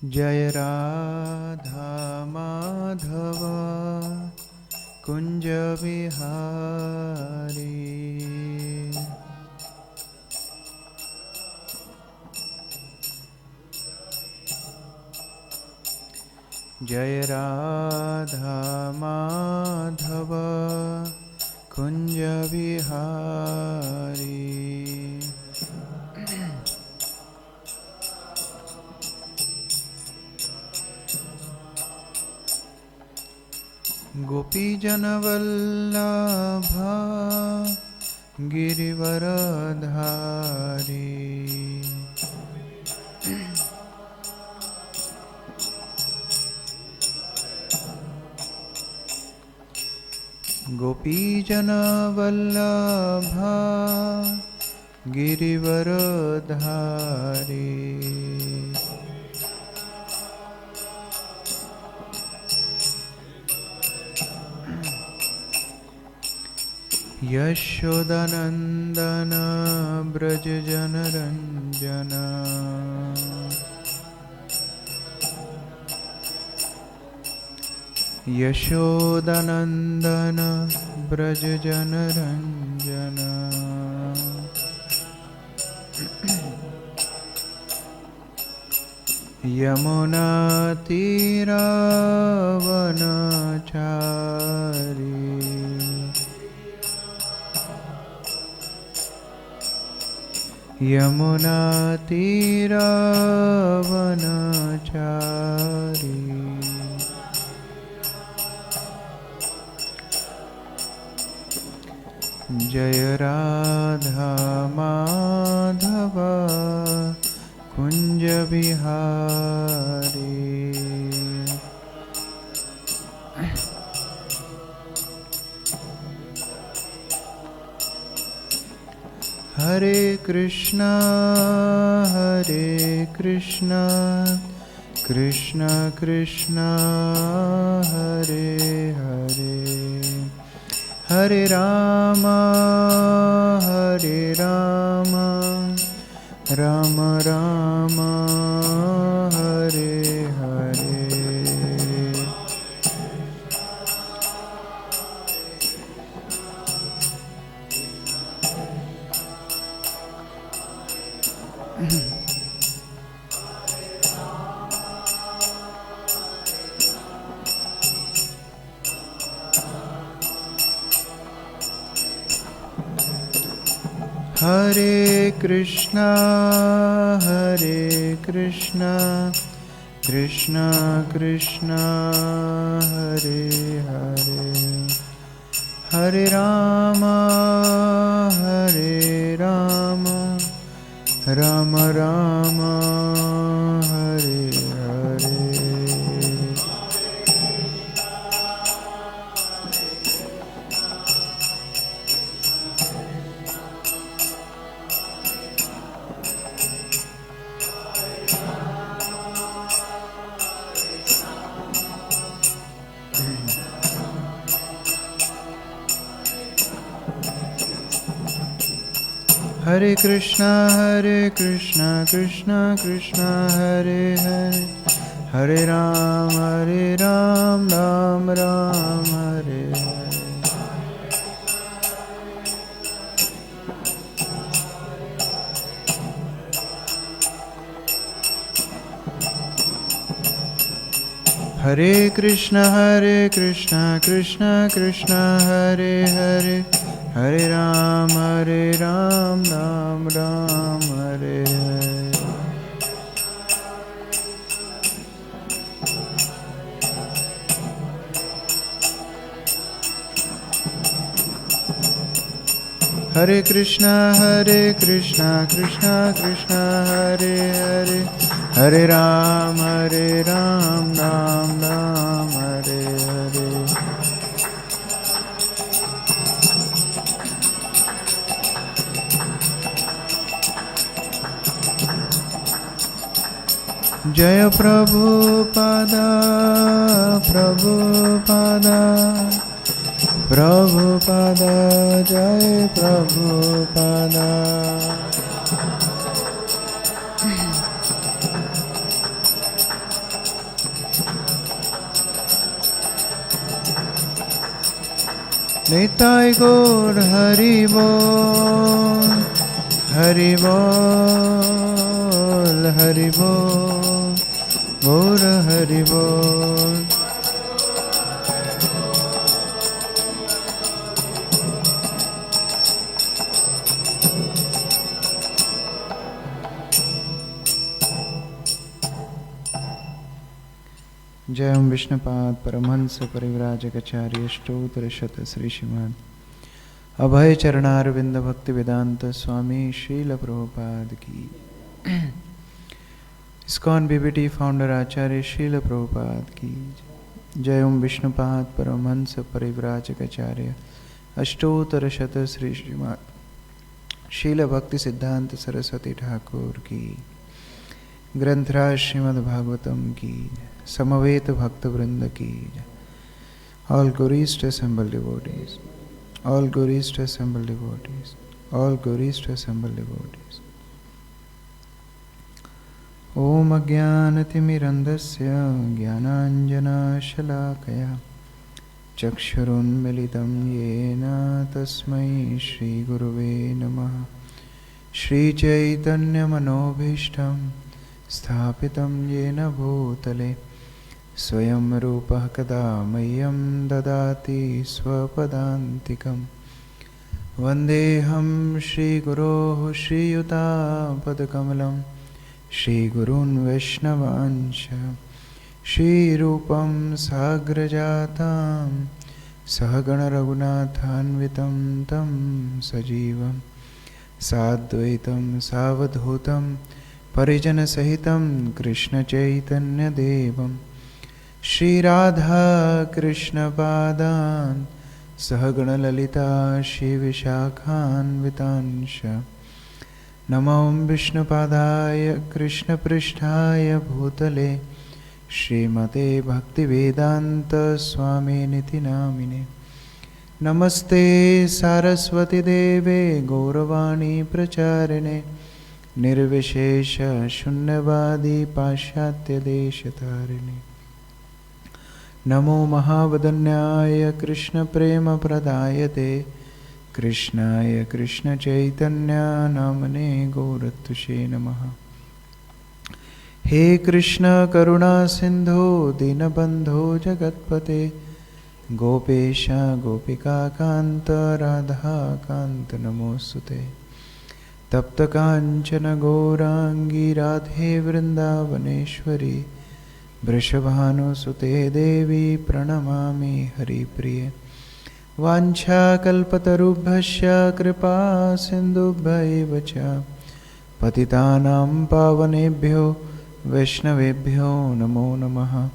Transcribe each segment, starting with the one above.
जय राधा माधव कुंज विहारी। जय राधा माधव कुंज विहारी। गोपीजन वल्लभा गिरिवरधारी। गोपीजन वल्लभा गिरिवरधारी। यशोदनंदन ब्रज जनरंजन। यशोदनंदन ब्रज जनरंजन। यमुना तीरावनचारी। यमुना तीरावनचारी। जय राधा माधव कुंज विहारी। हरे कृष्णा कृष्णा कृष्णा हरे हरे। हरे राम राम राम हरे हरे। हरे कृष्णा कृष्णा कृष्णा हरे हरे। हरे राम राम राम हरे हरे। हरे कृष्णा कृष्णा कृष्णा हरे हरे। हरे राम राम राम हरे हरे। हरे कृष्णा कृष्णा कृष्णा हरे हरे। हरे राम राम राम हरे हरे। हरे कृष्णा कृष्णा कृष्णा हरे हरे। हरे राम राम राम हरे हरे। जय प्रभुपादा जय Prabhupada. Nitai Gaur Hari Bol, Hari Bol, Hari Bol, Gaur Hari Bol. जय ओम विष्णुपाद परमहंस परिव्राजकाचार्य स्तोत्र शत श्री श्रीमद अभय चरणारविंद भक्ति वेदांत स्वामी श्रील प्रभुपाद की। इस्कॉन बीबीटी फाउंडर आचार्य श्रील प्रभुपाद की। जय ओम विष्णुपाद परमहंस परिव्राजकाचार्य अष्टोत्तर शत श्री श्रीमद शील भक्ति सिद्धांत सरस्वती ठाकुर की। ग्रंथराज श्रीमद् भागवतम की। समवेत भक्त वृंद की। All glories to assembled devotees. All glories to assembled devotees. All glories to assembled devotees. Om Ajnanatimirandasya Jnananjanashalakaya Chakshurunmilitam Yena Tasmai Shri Guruve Namaha Shri Chaitanya Manobhishtam Sthapitam Yena Bhutale Swayam Rupah Kada Mayam Dadati Swapadantikam Vandeham Shri Guroh Shri Yuta Padakamalam Shri Gurun Vaishnavancha Shri Rupam Sagrajatam Sahagana Raghunathanvitam Tam Sajivam Sadvaitam Savadhutam Parijana Sahitam Krishna Chaitanya Devam Shri Radha Krishna Padan Sahagana Lalita Shri Vishakhan Vitansha Namam Vishnu Padaya Krishna Pristhaya Bhutale Srimate Bhakti Vedanta Swami Niti Namine Namaste Saraswati Deve Gauravani Pracharine Nirvishesha Shunyavadi Pashatya Deshatarine Namo Mahavadanyaya Krishna Prema Pradayate Krishnaya Krishna Chaitanya Namane Gauratushe Namaha He Krishna Karuna Sindho Dinabandho Jagatpate Gopesha Gopika Kanta Radha Kanta Namosute Tapta Kanchana Gaurangi Radhe Vrindavaneshwari Vrishabhanu Sute Devi Pranamami Hari Priye Vancha Kalpatarubhasya Kripa Sindhubhaiva cha Patitanam Pavanebhyo Vaishnavebhyo Namo Namaha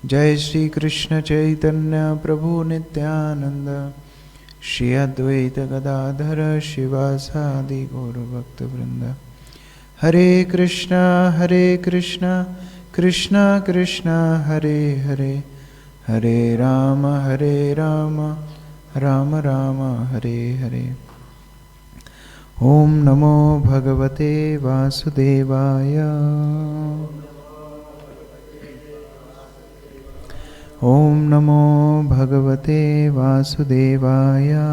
Jai Shri Krishna Chaitanya Prabhu Nityananda Shri Advaita Gadadhara Shivasadi Gaura Bhakta Vrinda Hare Krishna Krishna Krishna Hare Hare Hare Rama Rama Rama Hare Hare Om Namo Bhagavate Vasudevaya Om Namo Bhagavate Vasudevaya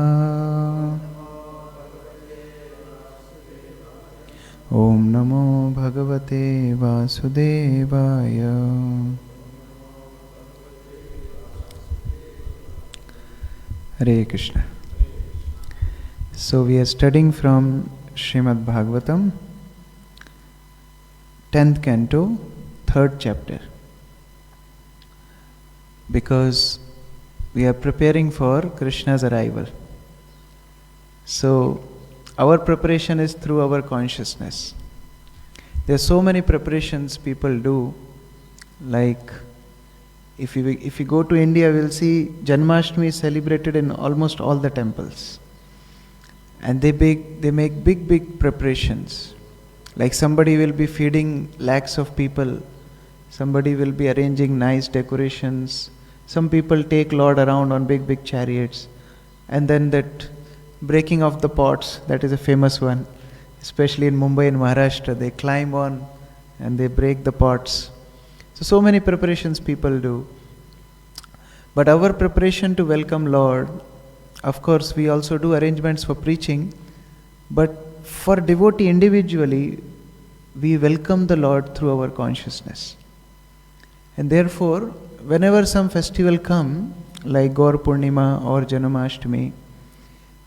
Om Namo Bhagavate Vasudevaya Hare Krishna. So we are studying from Srimad Bhagavatam, 10th canto, 3rd chapter. Because we are preparing for Krishna's arrival. So our preparation is through our consciousness. There are so many preparations people do, like if you go to India, we'll see Janmashtami is celebrated in almost all the temples. And they make big preparations. Like somebody will be feeding lakhs of people, somebody will be arranging nice decorations, some people take Lord around on big chariots, and then that breaking of the pots, that is a famous one, especially in Mumbai and Maharashtra, they climb on and they break the pots. So many preparations people do. But our preparation to welcome Lord Of course, we also do arrangements for preaching, but for devotee individually, we welcome the Lord through our consciousness. And therefore, whenever some festival come, like Gaur Purnima or Janmashtami,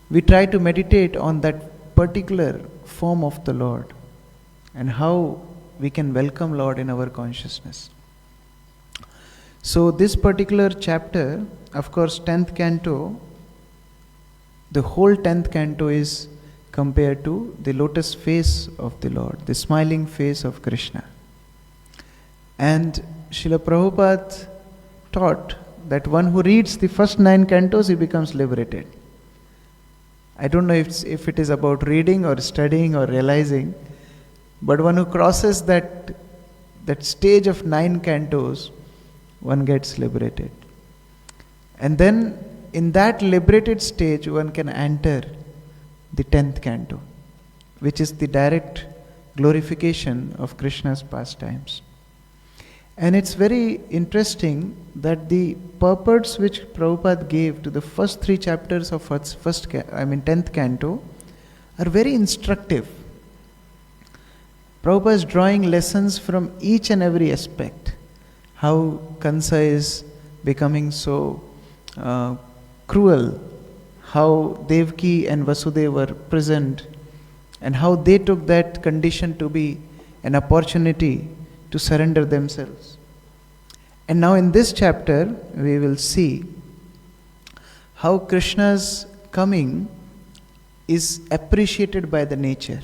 we try to meditate on that particular form of the Lord and how we can welcome Lord in our consciousness. So this particular chapter, of course, 10th canto, the whole 10th canto is compared to the lotus face of the Lord, the smiling face of Krishna. And Srila Prabhupada taught that one who reads the first 9 cantos, he becomes liberated. I don't know if it is about reading or studying or realizing, but one who crosses that stage of 9 cantos, one gets liberated. And then in that liberated stage, one can enter the 10th canto, which is the direct glorification of Krishna's pastimes. And it's very interesting that the purports which Prabhupada gave to the first 3 chapters of 10th canto are very instructive. Prabhupada is drawing lessons from each and every aspect. How Kansa is becoming so cruel, how Devaki and Vasudeva were present, and how they took that condition to be an opportunity to surrender themselves. And now in this chapter, we will see how Krishna's coming is appreciated by the nature.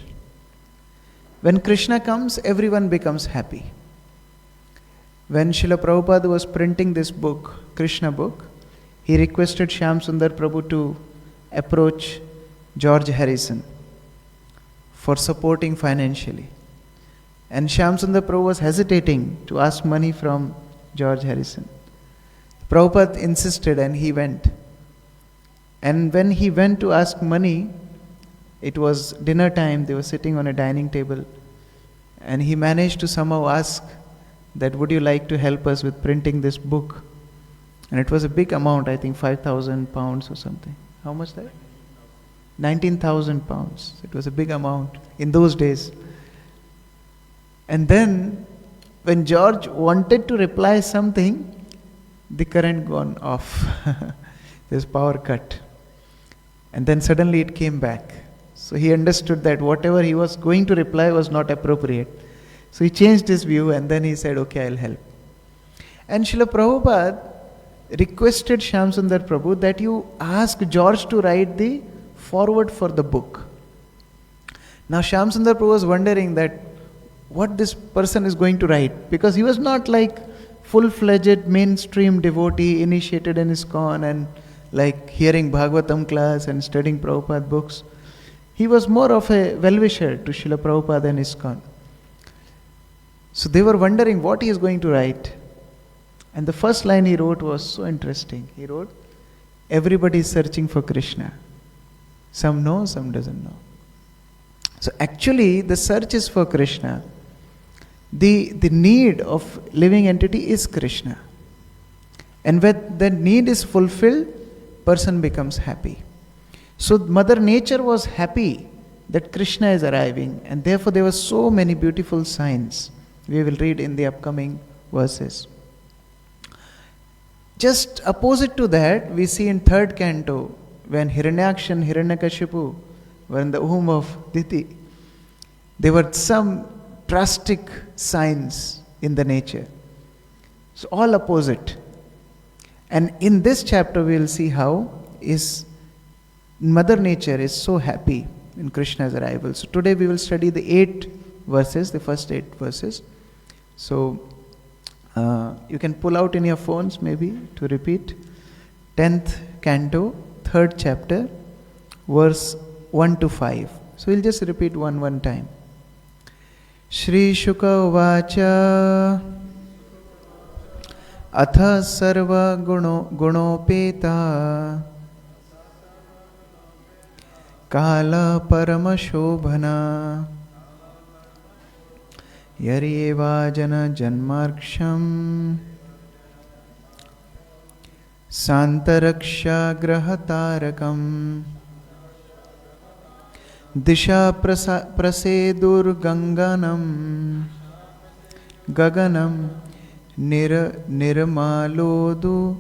When Krishna comes, everyone becomes happy. When Srila Prabhupada was printing this book, Krishna book, he requested Shyam Sundar Prabhu to approach George Harrison for supporting financially. And Shyam Sundar Prabhu was hesitating to ask money from George Harrison. Prabhupada insisted and he went. And when he went to ask money, it was dinner time, they were sitting on a dining table, and he managed to somehow ask that, would you like to help us with printing this book? And it was a big amount, I think 5,000 pounds or something. How much that? 19,000 pounds. It was a big amount in those days. And then when George wanted to reply something, the current gone off. There's power cut. And then suddenly it came back. So he understood that whatever he was going to reply was not appropriate. So he changed his view and then he said, okay, I'll help. And Srila Prabhupada requested Shyam Sundar Prabhu that you ask George to write the foreword for the book. Now Shyam Sundar Prabhu was wondering that what this person is going to write, because he was not like full-fledged mainstream devotee initiated in ISKCON and like hearing Bhagavatam class and studying Prabhupada books. He was more of a well-wisher to Srila Prabhupada and ISKCON. So they were wondering what he is going to write. And the first line he wrote was so interesting. He wrote, everybody is searching for Krishna. Some know, some doesn't know. So actually the search is for Krishna. The need of living entity is Krishna. And when that need is fulfilled, person becomes happy. So Mother Nature was happy that Krishna is arriving, and therefore there were so many beautiful signs. We will read in the upcoming verses. Just opposite to that, we see in 3rd canto, when Hiranyaksha and Hiranyakashipu were in the womb of Diti, there were some drastic signs in the nature. So all opposite. And in this chapter we will see how is Mother Nature is so happy in Krishna's arrival. So today we will study the 8 verses, the first 8 verses. So you can pull out in your phones maybe to repeat. 10th canto, 3rd chapter, verse 1 to 5. So we'll just repeat one time. Shri Shuka Vacha Atha Sarva Gunopeta Kala Paramashobhana Yaryeva Jana Janmarksham Santarakshagrahatarakam Disha prasedurganganam Gaganam Nirmalodu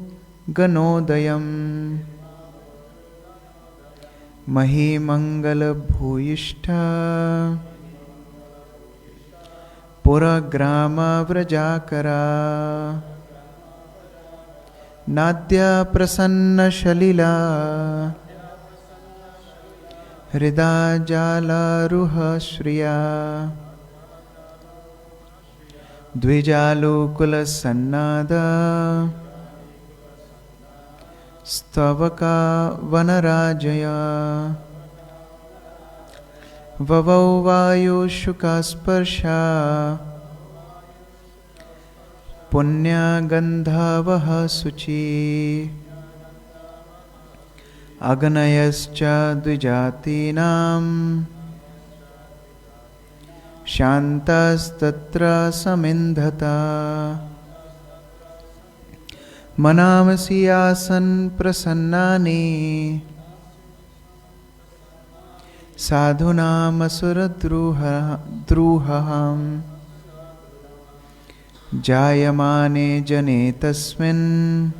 Ganodayam Mahimangala Bhuyishta Puragrama Vrajakara Nadya Prasanna Shalila Hrida Jala Ruha Shriya Dvijalukula Sannada Stavaka Vanarajaya Vavau Vayu Shukasparsha Punya Gandhavaha Suchi Aganayascha Dvijatinam Shantas Tatra Samindhata Manamasi Asan Prasannani Sadhunam Asura Druhaham Jayamane Jane Tasmin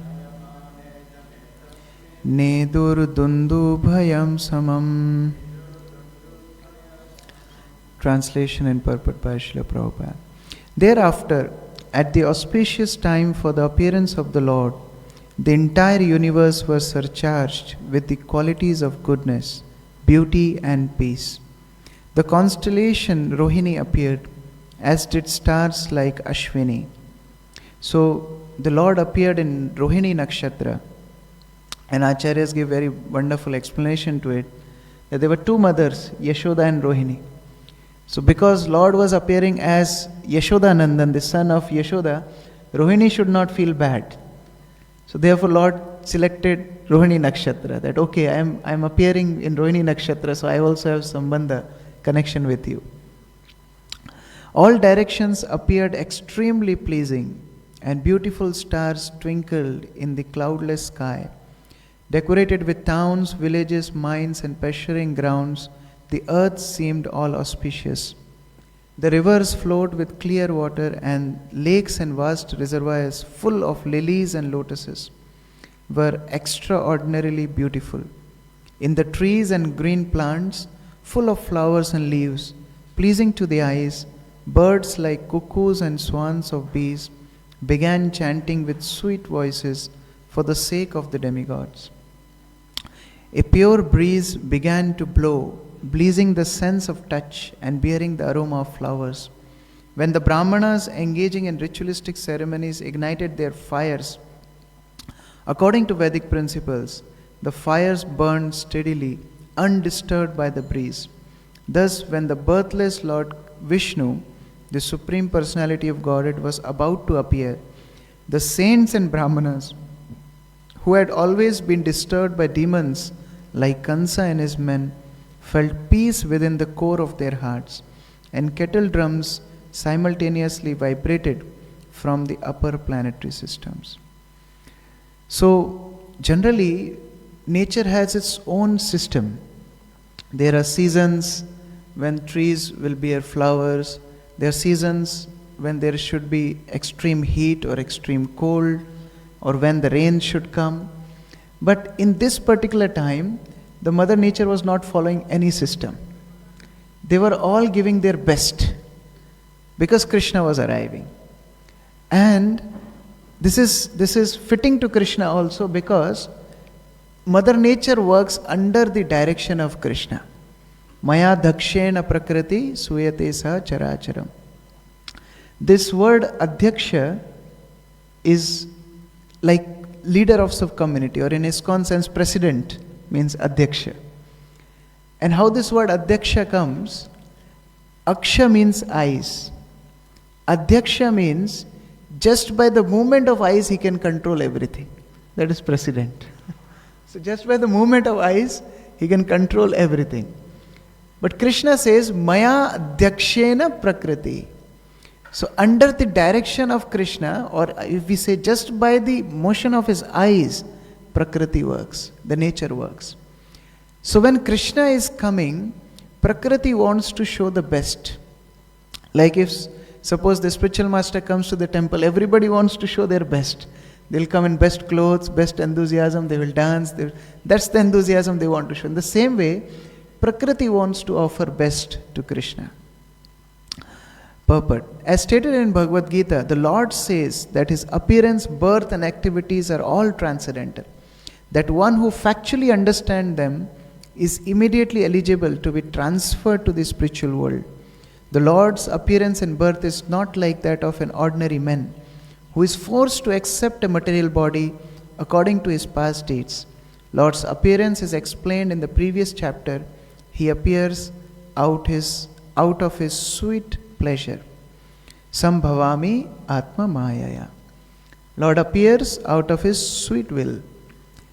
Nedur Dundu Bhayam Samam. Translation and purport by Srila Prabhupada. Thereafter, at the auspicious time for the appearance of the Lord, the entire universe was surcharged with the qualities of goodness, beauty and peace. The constellation Rohini appeared, as did stars like Ashwini. So the Lord appeared in Rohini Nakshatra, and Acharyas give very wonderful explanation to it, that there were two mothers, Yashoda and Rohini. So because Lord was appearing as Yashodanandan, the son of Yashoda, Rohini should not feel bad. So therefore Lord selected Rohini Nakshatra, that okay, I am appearing in Rohini Nakshatra, so I also have Sambandha, connection with you. All directions appeared extremely pleasing, and beautiful stars twinkled in the cloudless sky. Decorated with towns, villages, mines and pasturing grounds, the earth seemed all auspicious. The rivers flowed with clear water, and lakes and vast reservoirs full of lilies and lotuses were extraordinarily beautiful. In the trees and green plants, full of flowers and leaves, pleasing to the eyes, birds like cuckoos and swans of bees began chanting with sweet voices for the sake of the demigods. A pure breeze began to blow, pleasing the sense of touch and bearing the aroma of flowers. When the Brahmanas engaging in ritualistic ceremonies ignited their fires, according to Vedic principles, the fires burned steadily, undisturbed by the breeze. Thus, when the birthless Lord Vishnu, the Supreme Personality of Godhead, was about to appear, the saints and Brahmanas, who had always been disturbed by demons like Kansa and his men, felt peace within the core of their hearts, and kettle drums simultaneously vibrated from the upper planetary systems. So, generally, nature has its own system. There are seasons when trees will bear flowers. There are seasons when there should be extreme heat or extreme cold, or when the rain should come. But in this particular time, the Mother Nature was not following any system. They were all giving their best because Krishna was arriving. And this is fitting to Krishna also, because Mother Nature works under the direction of Krishna. Maya dhakshena prakriti suyate sa characharam. This word adhyaksha is like leader of sub-community, or in ISKCON sense, president means adhyaksha. And how this word adhyaksha comes, aksha means eyes. Adhyaksha means just by the movement of eyes he can control everything. That is president. So just by the movement of eyes he can control everything. But Krishna says, Maya adhyakshena prakriti. So under the direction of Krishna, or if we say just by the motion of his eyes, Prakriti works, the nature works. So when Krishna is coming, Prakriti wants to show the best. Like if, suppose the spiritual master comes to the temple, everybody wants to show their best. They'll come in best clothes, best enthusiasm, they will dance. That's the enthusiasm they want to show. In the same way, Prakriti wants to offer best to Krishna. Purport. As stated in Bhagavad Gita, the Lord says that his appearance, birth and activities are all transcendental. That one who factually understands them is immediately eligible to be transferred to the spiritual world. The Lord's appearance and birth is not like that of an ordinary man who is forced to accept a material body according to his past deeds. Lord's appearance is explained in the previous chapter. He appears out of his sweet pleasure. Sambhavami Atma Mayaya. Lord appears out of his sweet will.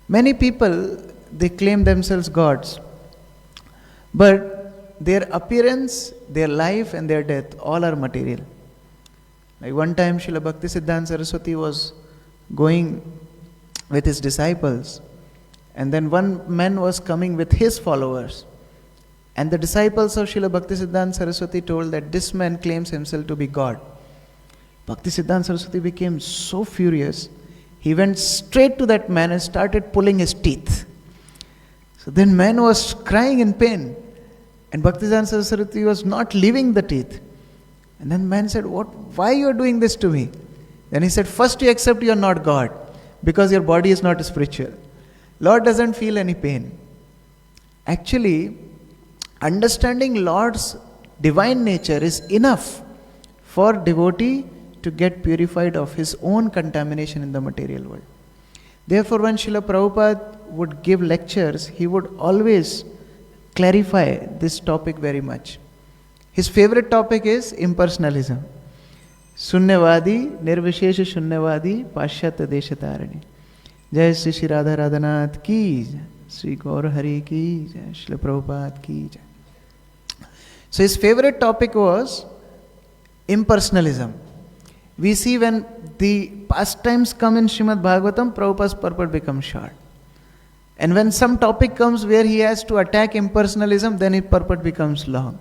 Many people, they claim themselves gods, but their appearance, their life and their death all are material. Like one time Srila Bhaktisiddhanta Saraswati was going with his disciples, and then one man was coming with his followers. And the disciples of Srila Bhaktisiddhanta Saraswati told that this man claims himself to be God. Bhaktisiddhanta Saraswati became so furious, he went straight to that man and started pulling his teeth. So then man was crying in pain, and Bhaktisiddhanta Saraswati was not leaving the teeth. And then man said, why you are doing this to me? Then he said, first you accept you are not God, because your body is not spiritual. Lord doesn't feel any pain. Actually, understanding Lord's divine nature is enough for devotee to get purified of his own contamination in the material world. Therefore, when Srila Prabhupada would give lectures, he would always clarify this topic very much. His favorite topic is impersonalism. Sunyavadi, Nirvishesha Shunyavadi, Pashyatya Deshatarani. Jai Sri Shri Radha Radhanath ki jai, Sri Gaur Hari ki jai, Srila Prabhupada ki jai. So his favorite topic was impersonalism. We see when the pastimes come in Srimad Bhagavatam, Prabhupada's purport becomes short. And when some topic comes where he has to attack impersonalism, then his purport becomes long.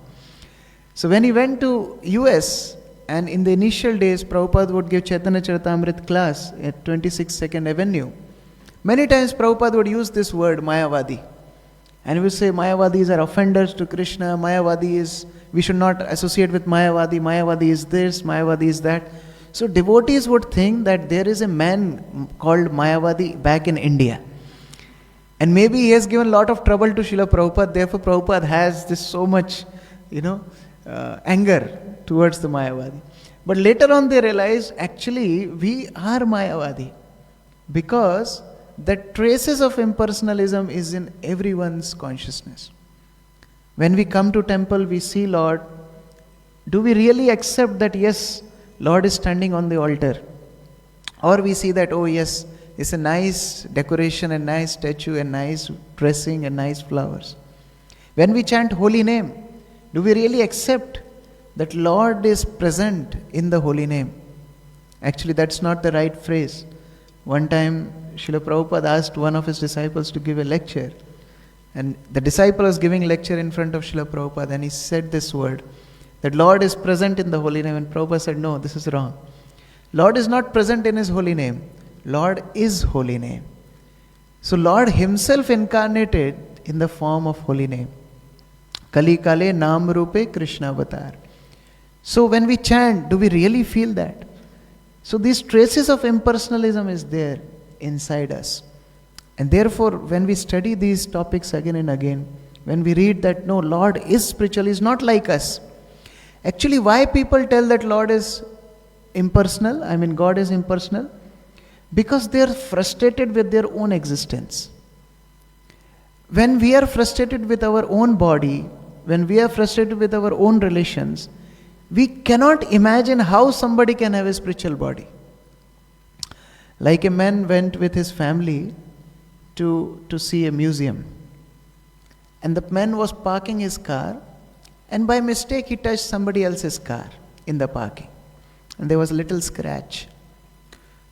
So when he went to US, and in the initial days, Prabhupada would give Chaitanya Charitamrita class at 26 2nd Avenue. Many times Prabhupada would use this word, Mayavadi. And he would say, Mayavadis are offenders to Krishna, Mayavadi is, we should not associate with Mayavadi, Mayavadi is this, Mayavadi is that. So devotees would think that there is a man called Mayavadi back in India. And maybe he has given a lot of trouble to Srila Prabhupada, therefore Prabhupada has this so much, anger towards the Mayavadi. But later on they realized, actually we are Mayavadi, because the traces of impersonalism is in everyone's consciousness. When we come to temple, we see Lord. Do we really accept that yes, Lord is standing on the altar? Or we see that, oh yes, it's a nice decoration, a nice statue, a nice dressing, and nice flowers. When we chant holy name, do we really accept that Lord is present in the holy name? Actually, that's not the right phrase. One time, Srila Prabhupada asked one of his disciples to give a lecture. And the disciple was giving lecture in front of Srila Prabhupada, and he said this word, that Lord is present in the holy name. And Prabhupada said, no, this is wrong. Lord is not present in his holy name. Lord is holy name. So Lord himself incarnated in the form of holy name. Kali Kale Naam Rupe Krishna Avatar. So when we chant, do we really feel that? So these traces of impersonalism is there inside us. And therefore, when we study these topics again and again, when we read that, no, Lord is spiritual, is not like us. Actually, why people tell that Lord is impersonal, God is impersonal? Because they are frustrated with their own existence. When we are frustrated with our own body, when we are frustrated with our own relations, we cannot imagine how somebody can have a spiritual body. Like a man went with his family to see a museum. And the man was parking his car, and by mistake he touched somebody else's car in the parking. And there was a little scratch.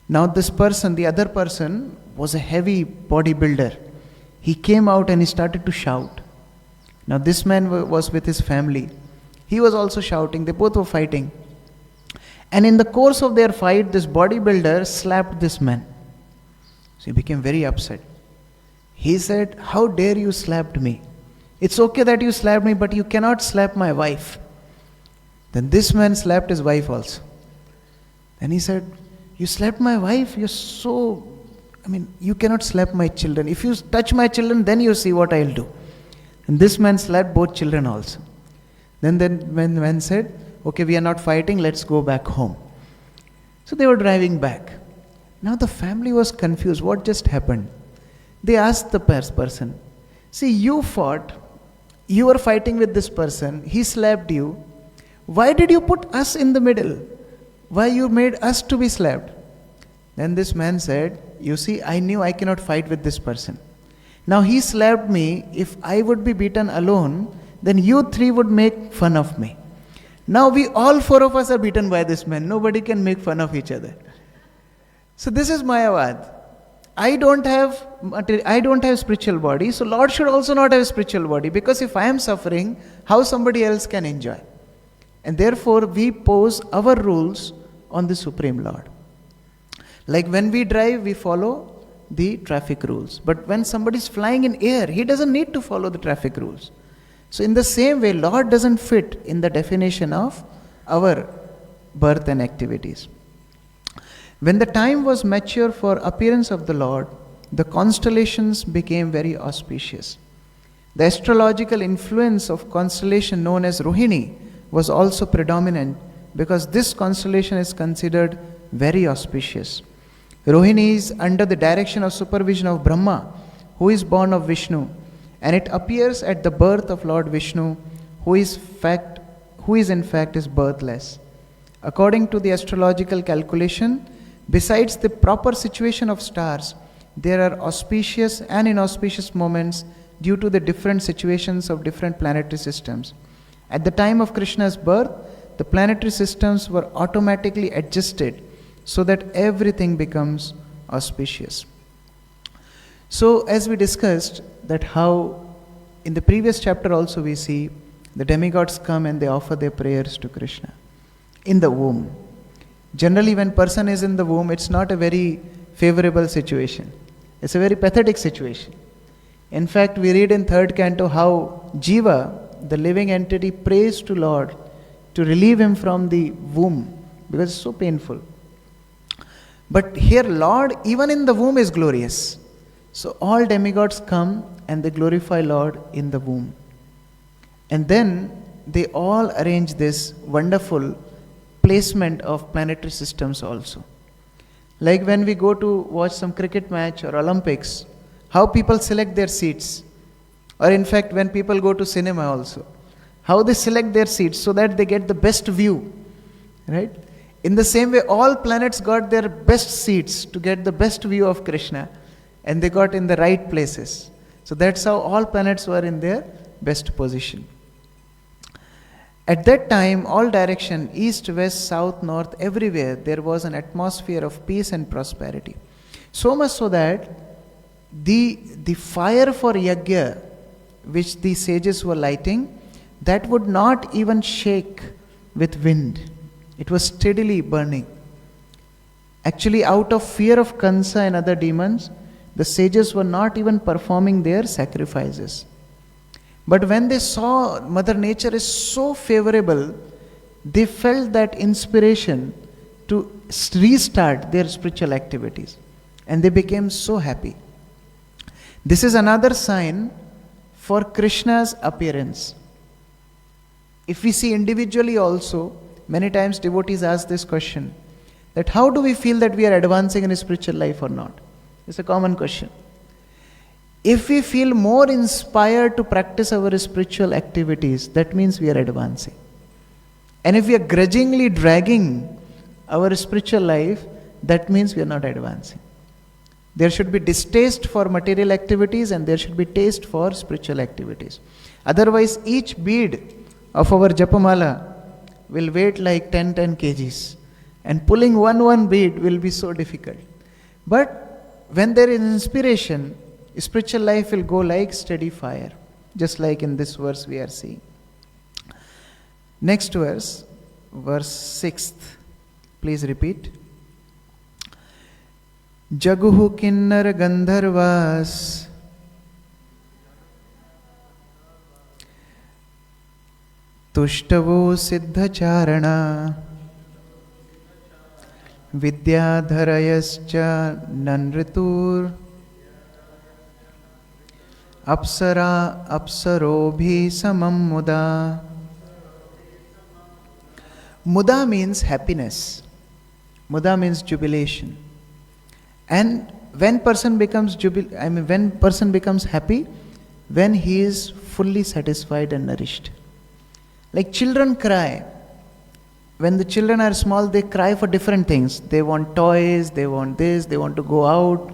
Now this person, the other person, was a heavy bodybuilder. He came out and he started to shout. Now this man was with his family. He was also shouting. They both were fighting. And in the course of their fight, this bodybuilder slapped this man. So he became very upset. He said, "How dare you slapped me? It's okay that you slapped me, but you cannot slap my wife." Then this man slapped his wife also. Then he said, "You slapped my wife? You cannot slap my children. If you touch my children, then you see what I'll do." And this man slapped both children also. Then when the man said, "Okay, we are not fighting, let's go back home." So they were driving back. Now the family was confused. What just happened? They asked the person, "See, you fought. You were fighting with this person. He slapped you. Why did you put us in the middle? Why you made us to be slapped?" Then this man said, "You see, I knew I cannot fight with this person. Now he slapped me. If I would be beaten alone, then you three would make fun of me. Now we all four of us are beaten by this man. Nobody can make fun of each other." So this is Mayavad. I don't have spiritual body, so Lord should also not have a spiritual body, because if I am suffering, how somebody else can enjoy? And therefore we pose our rules on the Supreme Lord. Like when we drive, we follow the traffic rules. But when somebody is flying in air, he doesn't need to follow the traffic rules. So in the same way, Lord doesn't fit in the definition of our birth and activities. When the time was mature for appearance of the Lord, the constellations became very auspicious. The astrological influence of constellation known as Rohini was also predominant, because this constellation is considered very auspicious. Rohini is under the direction of supervision of Brahma, who is born of Vishnu, and it appears at the birth of Lord Vishnu, who is in fact birthless. According to the astrological calculation, besides the proper situation of stars, there are auspicious and inauspicious moments due to the different situations of different planetary systems. At the time of Krishna's birth, the planetary systems were automatically adjusted so that everything becomes auspicious. So as we discussed, that how in the previous chapter also we see the demigods come and they offer their prayers to Krishna in the womb. Generally when person is in the womb, it's not a very favorable situation. It's a very pathetic situation. In fact, we read in 3rd canto how Jiva, the living entity, prays to Lord to relieve him from the womb, because it's so painful. But here Lord, even in the womb, is glorious. So all demigods come and they glorify Lord in the womb. And then they all arrange this wonderful placement of planetary systems also. Like when we go to watch some cricket match or Olympics, how people select their seats. Or in fact, when people go to cinema also, how they select their seats so that they get the best view. Right? In the same way, all planets got their best seats to get the best view of Krishna, and they got in the right places. So that's how all planets were in their best position. At that time, all direction, east, west, south, north, everywhere, there was an atmosphere of peace and prosperity. So much so that the fire for yajna, which the sages were lighting, that would not even shake with wind. It was steadily burning. Actually, out of fear of Kansa and other demons, the sages were not even performing their sacrifices. But when they saw Mother Nature is so favorable, they felt that inspiration to restart their spiritual activities. And they became so happy. This is another sign for Krishna's appearance. If we see individually also, many times devotees ask this question, that how do we feel that we are advancing in a spiritual life or not? It's a common question. If we feel more inspired to practice our spiritual activities, that means we are advancing. And if we are grudgingly dragging our spiritual life, that means we are not advancing. There should be distaste for material activities and there should be taste for spiritual activities. Otherwise, each bead of our japamala will weight like 10 kgs. And pulling one bead will be so difficult. But when there is inspiration, spiritual life will go like steady fire, just like in this verse we are seeing. Next verse, verse 6th. Please repeat. Jaguhu kinnar gandharvas Tushtavo siddhacharana Vidyadharayascha nanritur Apsara apsarobhi samam muda. Muda means happiness. Muda means jubilation. And when person becomes when person becomes happy, when he is fully satisfied and nourished. Like children cry. When the children are small, they cry for different things. They want toys, they want this, they want to go out.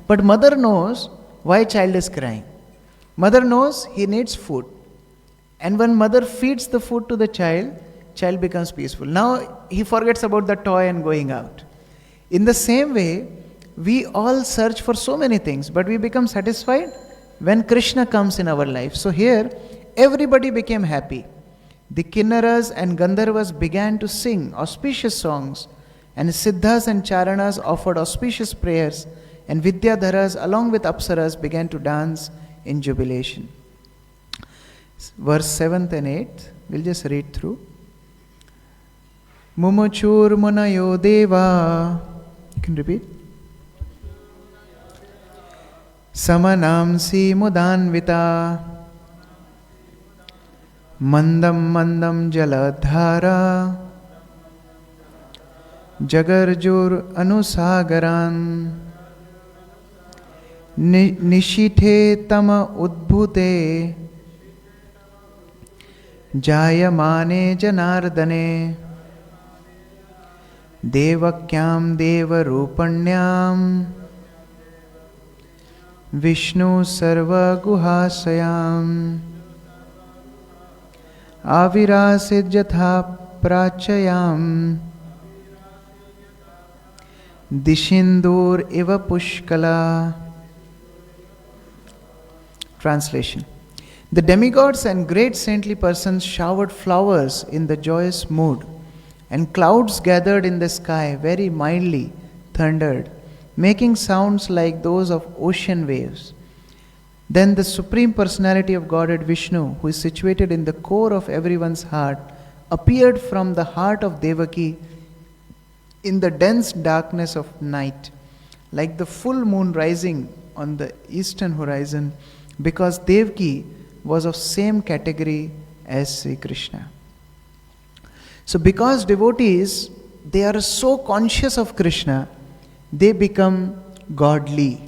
But mother knows why child is crying. Mother knows he needs food. And when mother feeds the food to the child becomes peaceful. Now he forgets about the toy and going out. In the same way, we all search for so many things, but we become satisfied when Krishna comes in our life. So here, everybody became happy. The Kinnaras and Gandharvas began to sing auspicious songs, and Siddhas and Charanas offered auspicious prayers, and Vidyadharas along with Apsaras began to dance in jubilation. Verse 7th and 8th, we'll just read through. Mumuchur munayo deva. You can repeat. Samanamsi mudanvita Mandam mandam jaladhara Jagarjur anusagaran Nishithe tama udbhute Jayamane janardane Devakyam devarupanyam Vishnu sarva guhasayam Avirasid jatha prachayam Dishindur iva pushkala. Translation. The demigods and great saintly persons showered flowers in the joyous mood, and clouds gathered in the sky very mildly thundered, making sounds like those of ocean waves. Then the Supreme Personality of Godhead Vishnu, who is situated in the core of everyone's heart, appeared from the heart of Devaki in the dense darkness of night, like the full moon rising on the eastern horizon, because Devaki was of same category as Sri Krishna. So because devotees, they are so conscious of Krishna, they become godly.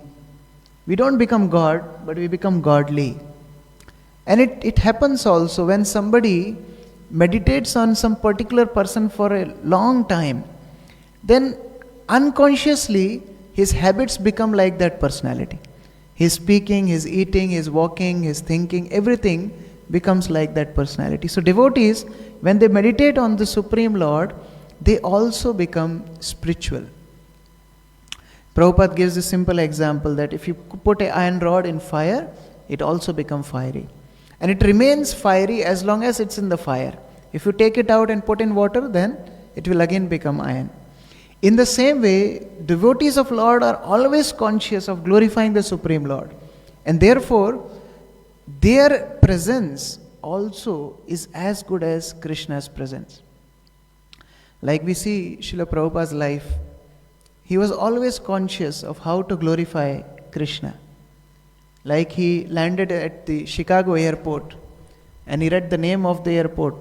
We don't become God, but we become godly. And it happens also when somebody meditates on some particular person for a long time, then unconsciously his habits become like that personality. His speaking, his eating, his walking, his thinking, everything becomes like that personality. So devotees, when they meditate on the Supreme Lord, they also become spiritual. Prabhupada gives a simple example that if you put an iron rod in fire, it also becomes fiery. And it remains fiery as long as it's in the fire. If you take it out and put in water, then it will again become iron. In the same way, devotees of Lord are always conscious of glorifying the Supreme Lord. And therefore, their presence also is as good as Krishna's presence. Like we see Srila Prabhupada's life, he was always conscious of how to glorify Krishna. Like he landed at the Chicago airport and he read the name of the airport,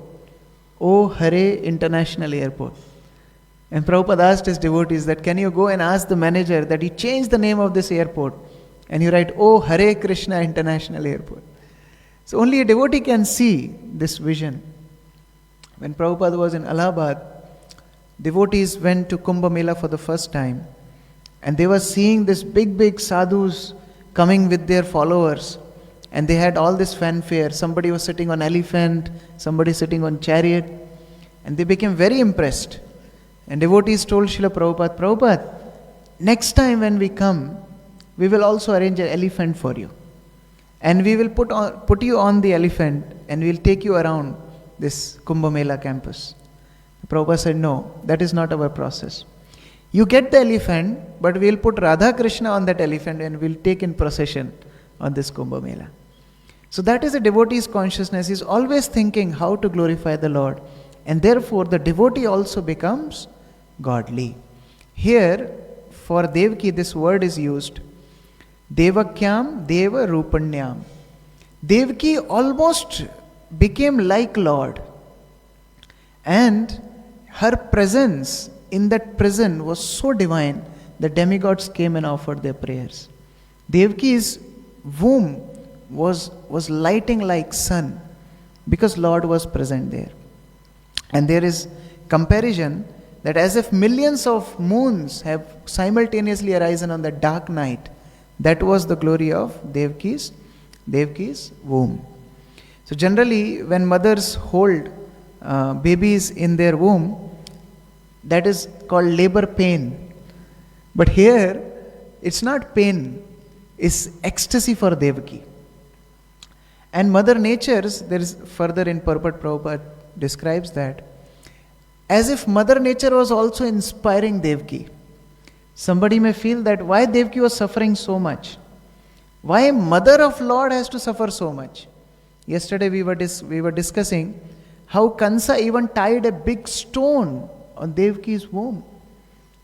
O Hare International Airport. And Prabhupada asked his devotees that, can you go and ask the manager that he changed the name of this airport and you write, O Hare Krishna International Airport. So only a devotee can see this vision. When Prabhupada was in Allahabad, devotees went to Kumbh Mela for the first time, and they were seeing this big sadhus coming with their followers, and they had all this fanfare. Somebody was sitting on elephant, somebody sitting on chariot, and they became very impressed. And devotees told Srila Prabhupada, Prabhupada, next time when we come, we will also arrange an elephant for you. And we will put you on the elephant and we will take you around this Kumbh Mela campus. Prabhupada said, no, that is not our process. You get the elephant, but we will put Radha Krishna on that elephant and we will take in procession on this Kumbh Mela. So that is a devotee's consciousness. He is always thinking how to glorify the Lord. And therefore the devotee also becomes godly. Here, for Devaki, this word is used. Devakyam Deva Rupanyam. Devaki almost became like Lord. And her presence in that prison was so divine that demigods came and offered their prayers. Devaki's womb was lighting like sun because Lord was present there. And there is comparison that as if millions of moons have simultaneously arisen on the dark night, that was the glory of Devaki's womb. So generally, when mothers hold babies in their womb, that is called labor pain. But here, it's not pain, it's ecstasy for Devaki. And Mother Nature's, there is further in Purport Prabhupada describes that, as if Mother Nature was also inspiring Devaki. Somebody may feel that why Devaki was suffering so much? Why Mother of Lord has to suffer so much? Yesterday we were discussing how Kansa even tied a big stone on Devaki's womb.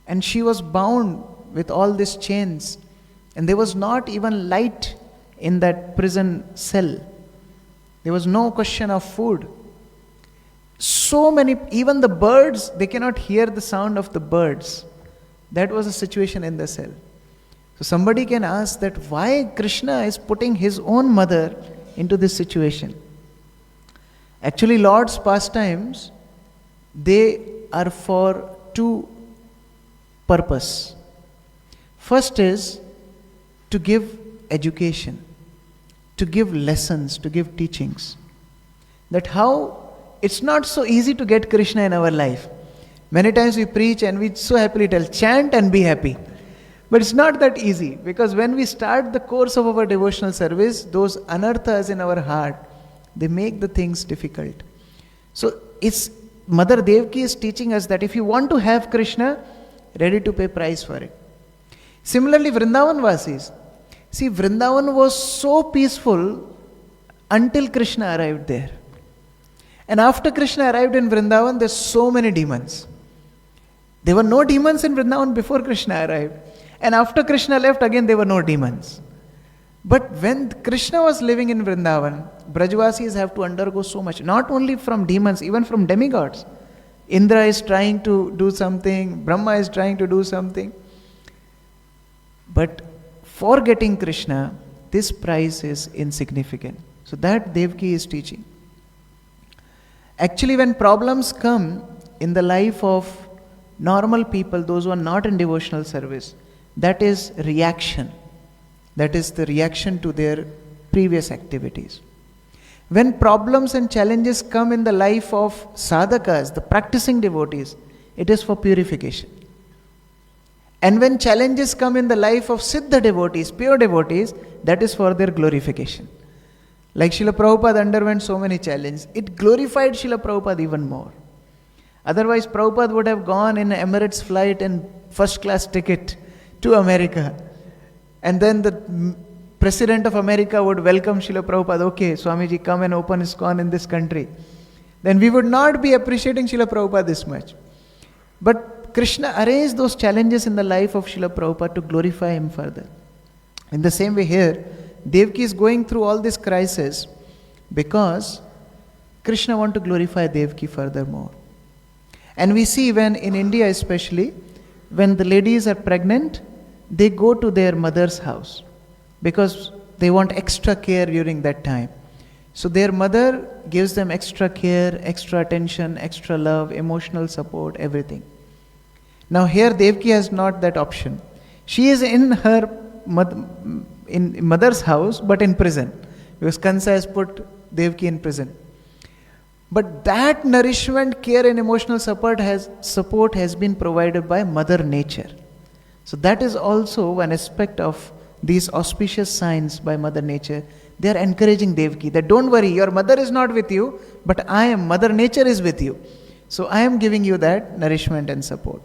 And she was bound with all these chains. And there was not even light in that prison cell. There was no question of food. So many, even the birds, they cannot hear the sound of the birds. That was the situation in the cell. So somebody can ask that why Krishna is putting his own mother into this situation. Actually, Lord's pastimes, they are for two purposes. First is to give education, to give lessons, to give teachings. That how it's not so easy to get Krishna in our life. Many times we preach and we so happily tell, chant and be happy. But it's not that easy, because when we start the course of our devotional service, those anarthas in our heart, they make the things difficult. So it's Mother Devaki is teaching us that if you want to have Krishna, ready to pay price for it. Similarly, Vrindavan Vasis. See, Vrindavan was so peaceful until Krishna arrived there. And after Krishna arrived in Vrindavan, there's so many demons. There were no demons in Vrindavan before Krishna arrived. And after Krishna left, again there were no demons. But when Krishna was living in Vrindavan, Brajvasis have to undergo so much. Not only from demons, even from demigods. Indra is trying to do something, Brahma is trying to do something. But for getting Krishna, this price is insignificant. So that Devaki is teaching. Actually, when problems come in the life of normal people, those who are not in devotional service, that is reaction. That is the reaction to their previous activities. When problems and challenges come in the life of sadhakas, the practicing devotees, it is for purification. And when challenges come in the life of siddha devotees, pure devotees, that is for their glorification. Like Srila Prabhupada underwent so many challenges, it glorified Srila Prabhupada even more. Otherwise, Prabhupada would have gone in Emirates flight and first class ticket to America. And then the President of America would welcome Srila Prabhupada. Okay, Swamiji, come and open ISKCON in this country. Then we would not be appreciating Srila Prabhupada this much. But Krishna arranged those challenges in the life of Srila Prabhupada to glorify him further. In the same way here, Devaki is going through all this crisis because Krishna wants to glorify Devaki furthermore. And we see when in India especially, when the ladies are pregnant, they go to their mother's house because they want extra care during that time. So their mother gives them extra care, extra attention, extra love, emotional support, everything. Now here Devaki has not that option. She is in her mother's house but in prison because Kansa has put Devaki in prison. But that nourishment, care and emotional support has been provided by Mother Nature. So that is also one aspect of these auspicious signs by Mother Nature, they are encouraging Devaki that don't worry, your mother is not with you, but I am, Mother Nature is with you. So I am giving you that nourishment and support.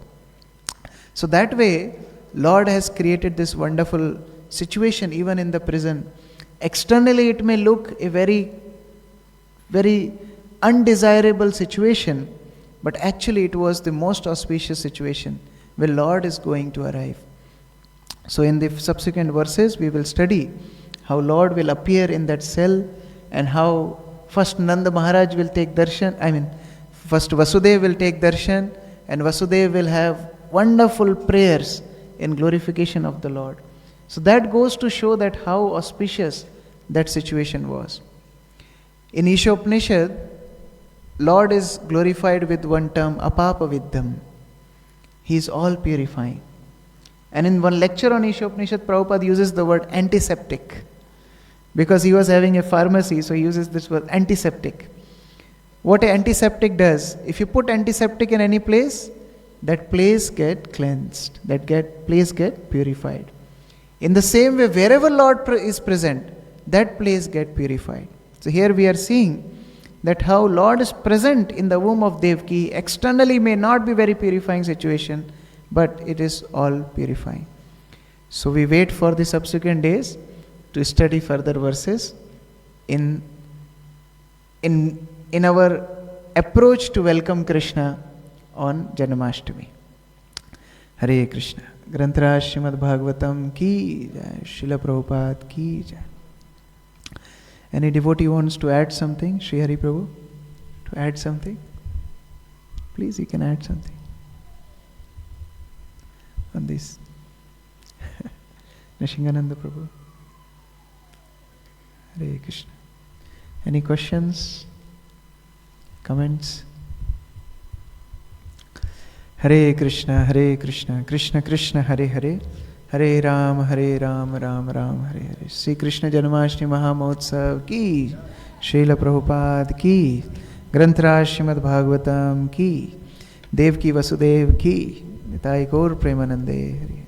So that way, Lord has created this wonderful situation even in the prison. Externally it may look a very, very undesirable situation, but actually it was the most auspicious situation where Lord is going to arrive. So in the subsequent verses we will study how Lord will appear in that cell and how first Nanda Maharaj will take darshan, first Vasudev will take darshan and Vasudev will have wonderful prayers in glorification of the Lord. So that goes to show that how auspicious that situation was. In Ishopanishad, Lord is glorified with one term, apapa viddham. He is all purifying. And in one lecture on Ishopanishad, Prabhupada uses the word antiseptic. Because he was having a pharmacy, so he uses this word antiseptic. What an antiseptic does, if you put antiseptic in any place, that place get cleansed, place get purified. In the same way, wherever Lord is present, that place get purified. So here we are seeing that how Lord is present in the womb of Devaki. Externally may not be very purifying situation, but it is all purifying. So we wait for the subsequent days to study further verses in our approach to welcome Krishna on Janmashtami. Hare Krishna. Grantaraj Srimad Bhagavatam ki jai, Srila Prabhupada ki jai. Any devotee wants to add something? Sri Hari Prabhu? To add something? Please, you can add something on this. Nishingananda Prabhu. Hare Krishna. Any questions? Comments? Hare Krishna, Krishna Krishna, Hare Hare, Hare Ram, Ram Ram, Hare Hare. Sri Krishna Janmashtami Mahamotsav ki, Srila Prabhupada ki, Grantaraj Srimad Bhagavatam ki, Devaki Vasudev ki, Nitai Gaur Premanande Hare.